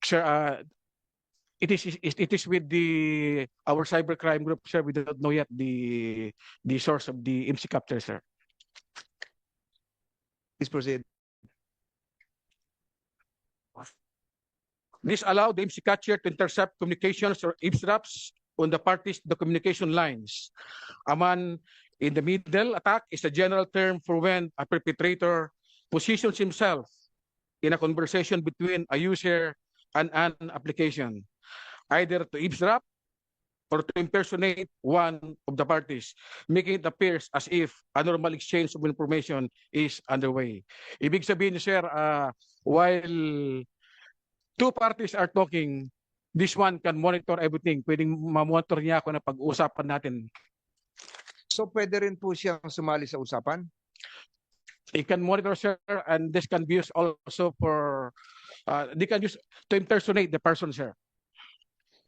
Sir, it is with our cybercrime group, sir. We don't know yet the source of the IMSI capture, sir. Please proceed. This allowed the IMSI catcher to intercept communications or eavesdrops on the parties, the communication lines. A man in the middle attack is a general term for when a perpetrator positions himself in a conversation between a user and an application, either to eavesdrop or to impersonate one of the parties, making it appear as if a normal exchange of information is underway. Ibig sabihin, sir, while two parties are talking, this one can monitor everything. Pwedeng ma-monitor niya kung ano pag-uusapan natin. So pwede rin po siyang sumali sa usapan? He can monitor, sir, and this can be used also for, they can use to impersonate the person, sir.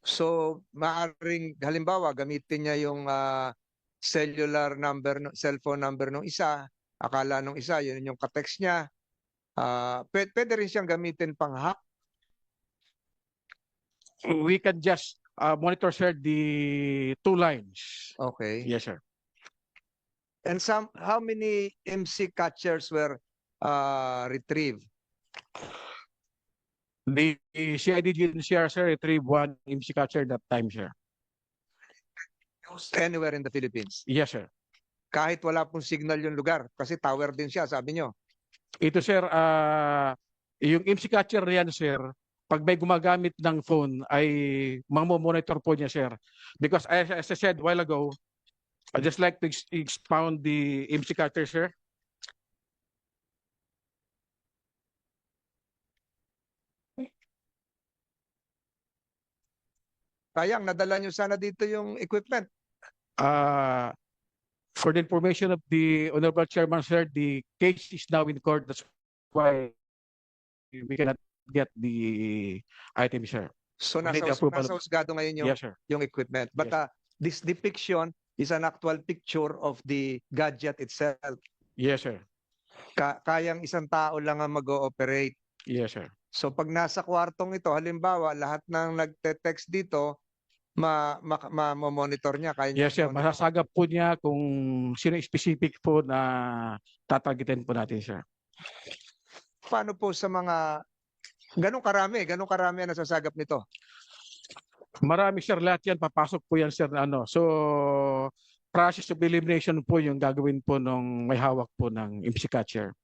So maaring halimbawa gamitin niya yung cellular number, cellphone number ng isa, akala nung isa yun yung ka-text niya. Pwede rin siyang gamitin pang hack. We can just monitor, sir, the two lines. Okay. Yes, sir. And how many MC catchers were retrieved? The CIDG NCR, sir, retrieved one IMSI catcher that time, sir. Anywhere in the Philippines? Yes, sir. Kahit wala pong signal yung lugar? Kasi tower din siya, sabi nyo. Ito, sir, yung IMSI catcher yan, sir, pag may gumagamit ng phone, ay mamomonitor po niya, sir. Because as I said a while ago, I'd just like to expound the IMSI catcher, sir. Sayang, nadala nyo sana dito yung equipment. For the information of the Honorable Chairman, sir, the case is now in court. That's why we cannot get the item, sir. So We need nasa approval of- husgado ngayon yung, Yes, sir. yung equipment. But Yes. this depiction is an actual picture of the gadget itself. Yes, sir. Kayang isang tao lang ang mag-ooperate. Yes, sir. So pag nasa kwartong ito, halimbawa, lahat ng nagte-text dito, ma-monitor niya. Kaya niya Yes, sir. monitor. Masasagap po niya kung sino specific po na tatagitin po natin, sir. Paano po sa mga, ganun karami ang nasasagap nito? Marami, sir. Lahat yan. Papasok po yan, sir. Na ano. So, process of elimination po yung gagawin po nung may hawak po ng IMSI catcher.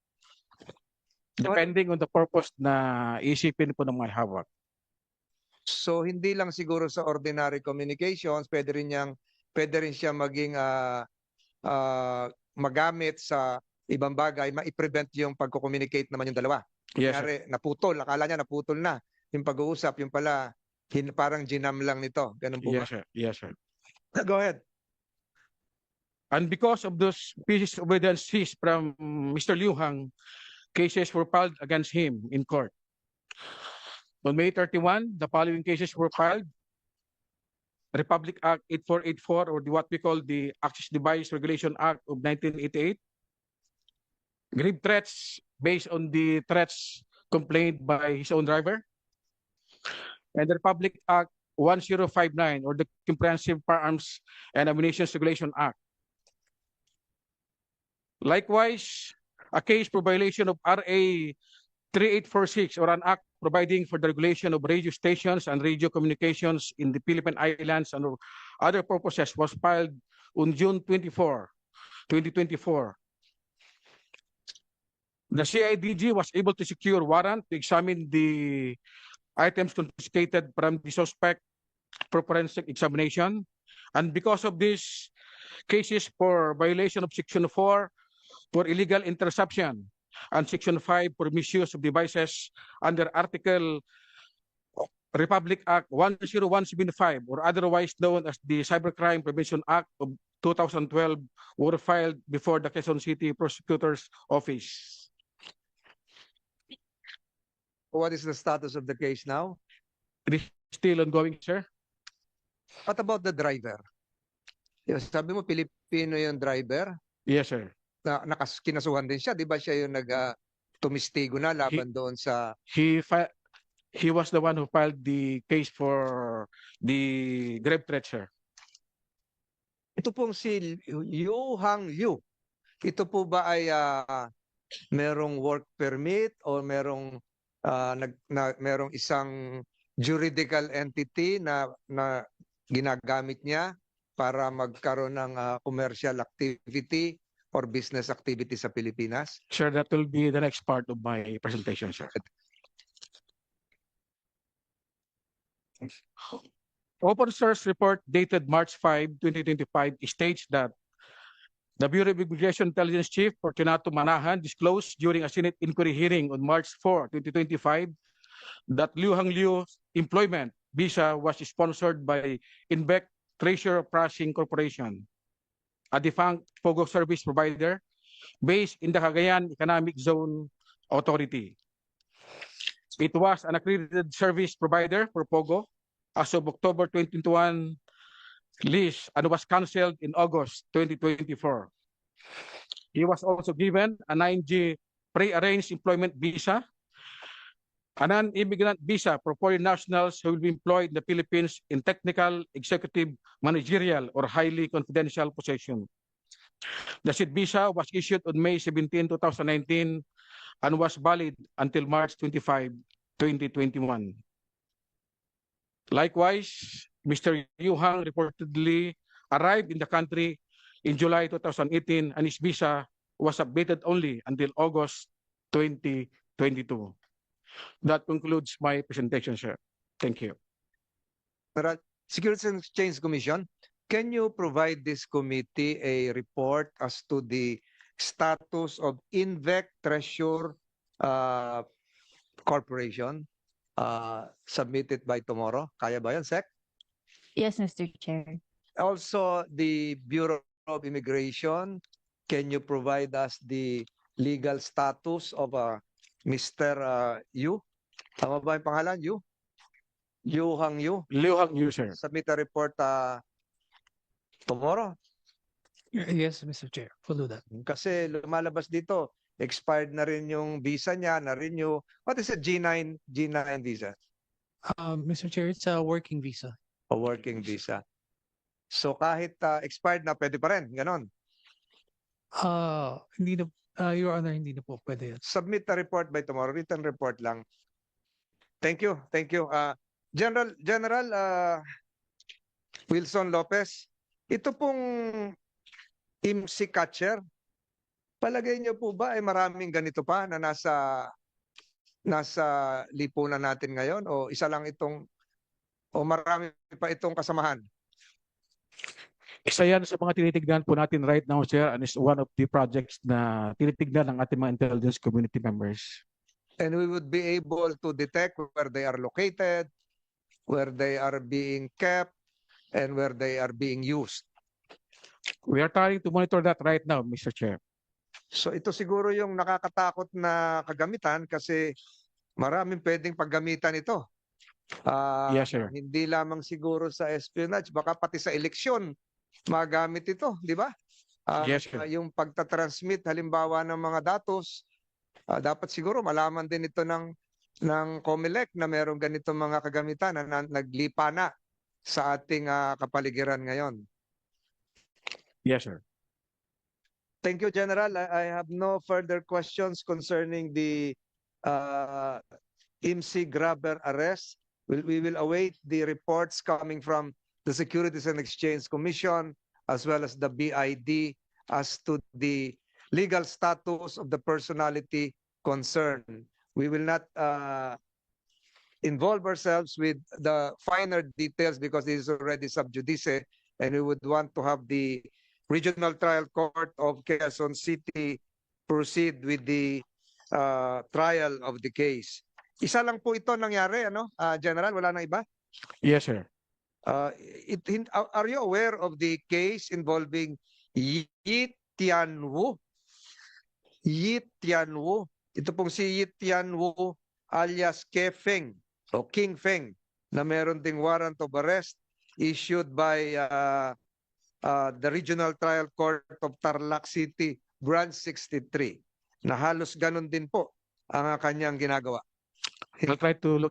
Depending on the purpose na isipin po ng may hawak. So hindi lang siguro sa ordinary communications, pwede rin siya maging magamit sa ibang bagay, ma-prevent yung pagko-communicate naman yung dalawa. Yes, sir. Kunyari, naputol, akala niya naputol na yung pag-uusap, yung pala parang ginam lang nito. Ganun po Yes, ba? sir. Yes, sir. Go ahead. And because of those pieces of evidence seized from Mr. Liu Hang, cases were filed against him in court. On May 31, the following cases were filed. Republic Act 8484, or what we call the Access Device Regulation Act of 1988. Grave threats based on the threats complained by his own driver. And the Republic Act 1059, or the Comprehensive Firearms and Ammunition Regulation Act. Likewise, a case for violation of RA 3846, or an act providing for the regulation of radio stations and radio communications in the Philippine Islands and other purposes, was filed on June 24, 2024. The CIDG was able to secure warrant to examine the items confiscated from the suspect for forensic examination. And because of these cases for violation of Section 4 for illegal interception, and Section 5 for misuse of devices under Article Republic Act 10175, or otherwise known as the Cybercrime Prevention Act of 2012, were filed before the Quezon City Prosecutor's Office. What is the status of the case now? It is still ongoing, sir. What about the driver? Yes, sabi mo Pilipino yung driver? Yes, sir. Kinasuhan din siya, di ba siya yung tumistigo na laban doon sa... He was the one who filed the case for the grave threat, sir. Ito pong si Yu Hang Yu. Ito po ba ay merong work permit o merong merong isang juridical entity na ginagamit niya para magkaroon ng commercial activity or business activity sa Pilipinas? Sir, that will be the next part of my presentation, sir. Open source report dated March 5, 2025 states that the Bureau of Immigration Intelligence Chief Fortunato Manahan disclosed during a Senate inquiry hearing on March 4, 2025 that Liu Hangliu's employment visa was sponsored by Inbec Treasure Processing Corporation, a defunct POGO service provider based in the Cagayan Economic Zone Authority. It was an accredited service provider for POGO as of October 2021 lease and was canceled in August 2024. He was also given a 9G pre-arranged employment visa, a non-immigrant visa for foreign nationals who will be employed in the Philippines in technical, executive, managerial, or highly confidential position. The said visa was issued on May 17, 2019 and was valid until March 25, 2021. Likewise, Mr. Yu Hang reportedly arrived in the country in July 2018 and his visa was updated only until August 2022. That concludes my presentation, sir. Thank you. Securities and Exchange Commission, can you provide this committee a report as to the status of Invec Treasure Corporation submitted by tomorrow? Kaya ba yan, Sec? Yes, Mr. Chair. Also, the Bureau of Immigration, can you provide us the legal status of Mr. Yu? Tama ba yung pangalan? Yu? Yu Hang Yu? Liu Hangliu, sir. Submit a report tomorrow. Yes, Mr. Chair, we'll do that. Kasi lumalabas dito, expired na rin yung visa niya, na-renew. What is a G9 visa? Mr. Chair, it's a working visa. A working visa. So kahit expired na, pwede pa rin, ganon. Hindi na, Your Honor, hindi na po pwede yan. Submit a report by tomorrow, written report lang. Thank you, thank you. General Wilson Lopez, ito pong IMSI catcher, palagay niyo po ba ay maraming ganito pa na nasa lipunan natin ngayon o isa lang itong o marami pa itong kasamahan? Isa yan sa mga tinitignan po natin right now, sir, and is one of the projects na tinitignan ng ating mga intelligence community members. And we would be able to detect where they are located, where they are being kept, and where they are being used. We are trying to monitor that right now, Mr. Chair. So ito siguro yung nakakatakot na kagamitan kasi maraming pwedeng paggamitan ito. Yes, sir. Hindi lamang siguro sa espionage, baka pati sa eleksyon magamit ito, di ba? Yes, sir. Yung pagtatransmit halimbawa ng mga datos, dapat siguro malaman din ito ng COMELEC na merong ganito mga kagamitan na naglipa na sa ating kapaligiran ngayon. Yes, sir. Thank you, General. I have no further questions concerning the IMSI grabber arrest. We will await the reports coming from the Securities and Exchange Commission as well as the BID as to the legal status of the personality concerned. We will not involve ourselves with the finer details because this is already sub judice, and we would want to have the Regional Trial Court of Quezon City proceed with the trial of the case. Isa lang po ito nangyari, ano? General, wala na iba? Yes, sir. Are you aware of the case involving Yi Tianwu? Yi Tianwu. Ito pong si Yi Tianwu alias Ke Feng o King Feng na meron ding warrant of arrest issued by the Regional Trial Court of Tarlac City, Branch 63, na halos ganun din po ang kanyang ginagawa. I'll try to look